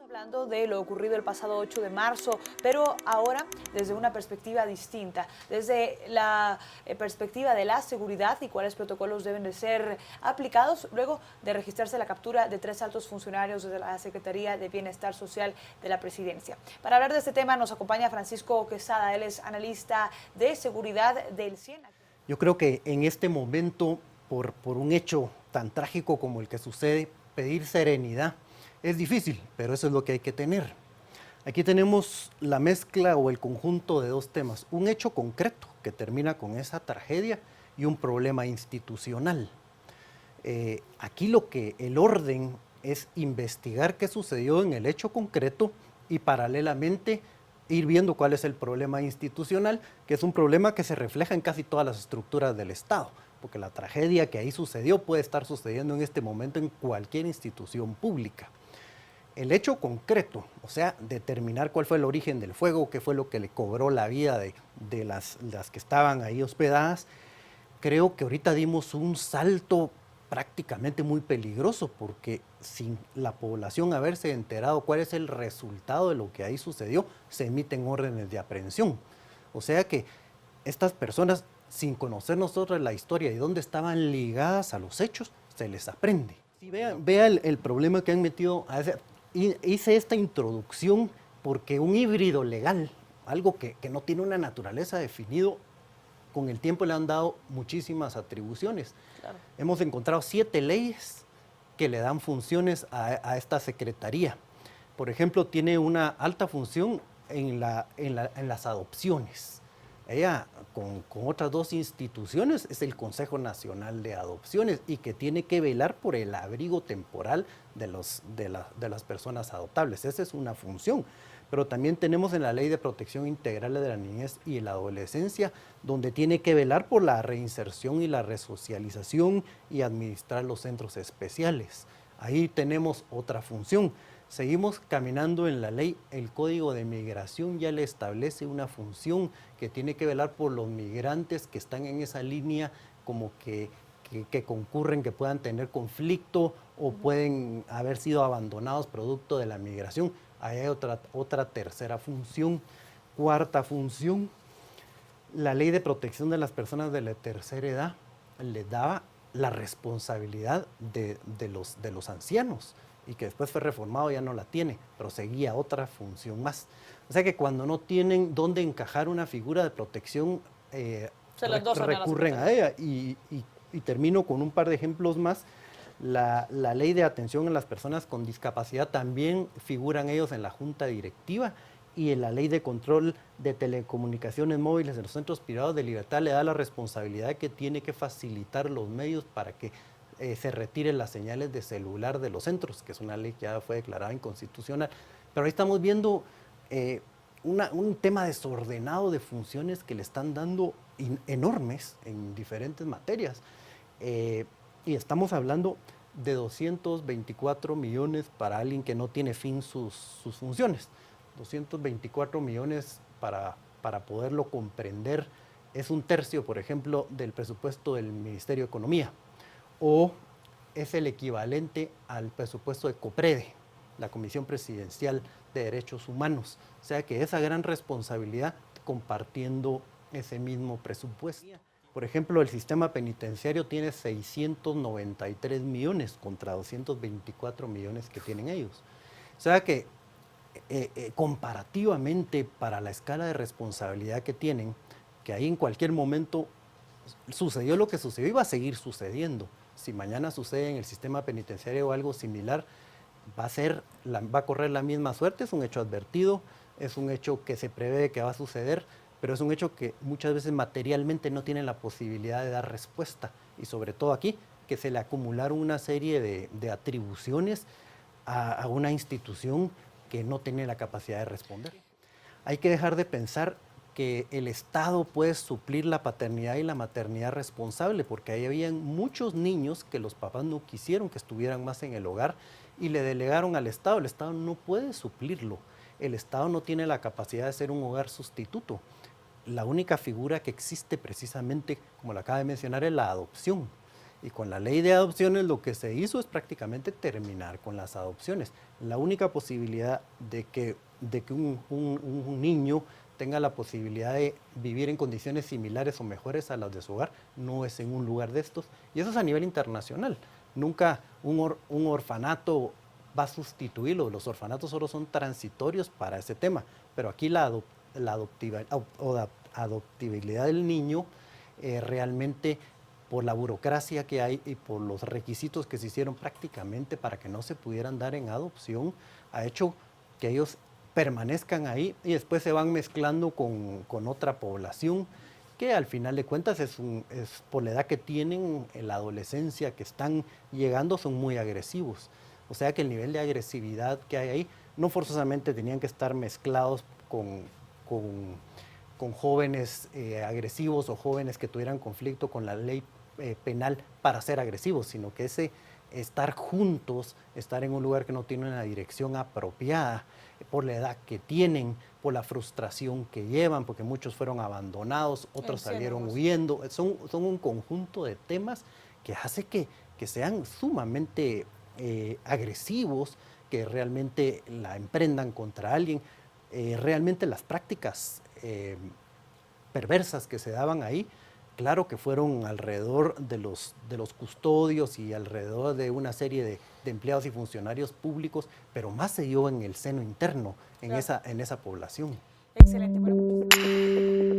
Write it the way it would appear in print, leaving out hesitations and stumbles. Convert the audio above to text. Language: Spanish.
Hablando de lo ocurrido el pasado 8 de marzo, pero ahora desde una perspectiva distinta, desde la perspectiva de la seguridad y cuáles protocolos deben de ser aplicados luego de registrarse la captura de 3 altos funcionarios de la Secretaría de Bienestar Social de la Presidencia. Para hablar de este tema nos acompaña Francisco Quesada, él es analista de seguridad del CIEN. Yo creo que en este momento, por un hecho tan trágico como el que sucede, pedir serenidad es difícil, pero eso es lo que hay que tener. Aquí tenemos la mezcla o el conjunto de dos temas, un hecho concreto que termina con esa tragedia y un problema institucional. Aquí el orden es investigar qué sucedió en el hecho concreto y paralelamente ir viendo cuál es el problema institucional, que es un problema que se refleja en casi todas las estructuras del Estado, porque la tragedia que ahí sucedió puede estar sucediendo en este momento en cualquier institución pública. El hecho concreto, o sea, determinar cuál fue el origen del fuego, qué fue lo que le cobró la vida de las que estaban ahí hospedadas, creo que ahorita dimos un salto prácticamente muy peligroso, porque sin la población haberse enterado cuál es el resultado de lo que ahí sucedió, se emiten órdenes de aprehensión. O sea que estas personas, sin conocer nosotros la historia y dónde estaban ligadas a los hechos, se les aprende. Si vea el problema que han metido a ese. Hice esta introducción porque un híbrido legal, algo que no tiene una naturaleza definido, con el tiempo le han dado muchísimas atribuciones. Claro. Hemos encontrado 7 leyes que le dan funciones a esta secretaría. Por ejemplo, tiene una alta función en las adopciones. Ella, con otras 2 instituciones, es el Consejo Nacional de Adopciones y que tiene que velar por el abrigo temporal de las personas adoptables. Esa es una función. Pero también tenemos en la Ley de Protección Integral de la Niñez y la Adolescencia, donde tiene que velar por la reinserción y la resocialización y administrar los centros especiales. Ahí tenemos otra función. Seguimos caminando en la ley, el Código de Migración ya le establece una función que tiene que velar por los migrantes que están en esa línea, como que concurren, que puedan tener conflicto o pueden haber sido abandonados producto de la migración. Ahí hay otra tercera función. Cuarta función, la Ley de Protección de las Personas de la Tercera Edad le daba la responsabilidad de los ancianos, y que después fue reformado, ya no la tiene, pero seguía otra función más. O sea que cuando no tienen dónde encajar una figura de protección, recurren a ella. Y termino con un par de ejemplos más. La ley de atención a las personas con discapacidad también figuran ellos en la junta directiva, y en la ley de control de telecomunicaciones móviles en los centros privados de libertad le da la responsabilidad que tiene que facilitar los medios para que se retiren las señales de celular de los centros, que es una ley que ya fue declarada inconstitucional. Pero ahí estamos viendo un tema desordenado de funciones que le están dando enormes en diferentes materias. Y estamos hablando de 224 millones para alguien que no tiene fin sus funciones. 224 millones para poderlo comprender es un tercio, por ejemplo, del presupuesto del Ministerio de Economía, o es el equivalente al presupuesto de COPREDE, la Comisión Presidencial de Derechos Humanos. O sea que esa gran responsabilidad compartiendo ese mismo presupuesto. Por ejemplo, el sistema penitenciario tiene 693 millones contra 224 millones que tienen ellos. O sea que comparativamente, para la escala de responsabilidad que tienen, que ahí en cualquier momento sucedió lo que sucedió y va a seguir sucediendo. Si mañana sucede en el sistema penitenciario algo similar, va a correr la misma suerte. Es un hecho advertido, es un hecho que se prevé que va a suceder, pero es un hecho que muchas veces materialmente no tienen la posibilidad de dar respuesta, y sobre todo aquí, que se le acumularon una serie de atribuciones a una institución que no tiene la capacidad de responder. Hay que dejar de pensar que el Estado puede suplir la paternidad y la maternidad responsable, porque ahí habían muchos niños que los papás no quisieron que estuvieran más en el hogar y le delegaron al Estado. El Estado no puede suplirlo. El Estado no tiene la capacidad de ser un hogar sustituto. La única figura que existe precisamente, como lo acaba de mencionar, es la adopción. Y con la ley de adopciones lo que se hizo es prácticamente terminar con las adopciones. La única posibilidad de que un niño tenga la posibilidad de vivir en condiciones similares o mejores a las de su hogar no es en un lugar de estos. Y eso es a nivel internacional. Nunca un orfanato va a sustituirlo. Los orfanatos solo son transitorios para ese tema. Pero aquí la adoptibilidad del niño realmente, por la burocracia que hay y por los requisitos que se hicieron prácticamente para que no se pudieran dar en adopción, ha hecho que ellos permanezcan ahí y después se van mezclando con otra población que al final de cuentas es por la edad que tienen, en la adolescencia que están llegando, son muy agresivos. O sea que el nivel de agresividad que hay ahí no forzosamente tenían que estar mezclados con jóvenes agresivos o jóvenes que tuvieran conflicto con la ley penal para ser agresivos, sino que ese estar juntos, estar en un lugar que no tiene una dirección apropiada, por la edad que tienen, por la frustración que llevan, porque muchos fueron abandonados, otros salieron huyendo, son un conjunto de temas que hace que sean sumamente agresivos, que realmente la emprendan contra alguien. Realmente las prácticas perversas que se daban ahí, claro que fueron alrededor de los custodios y alrededor de una serie de empleados y funcionarios públicos, pero más se dio en el seno interno, en esa población. Excelente. Bueno, muchísimas gracias.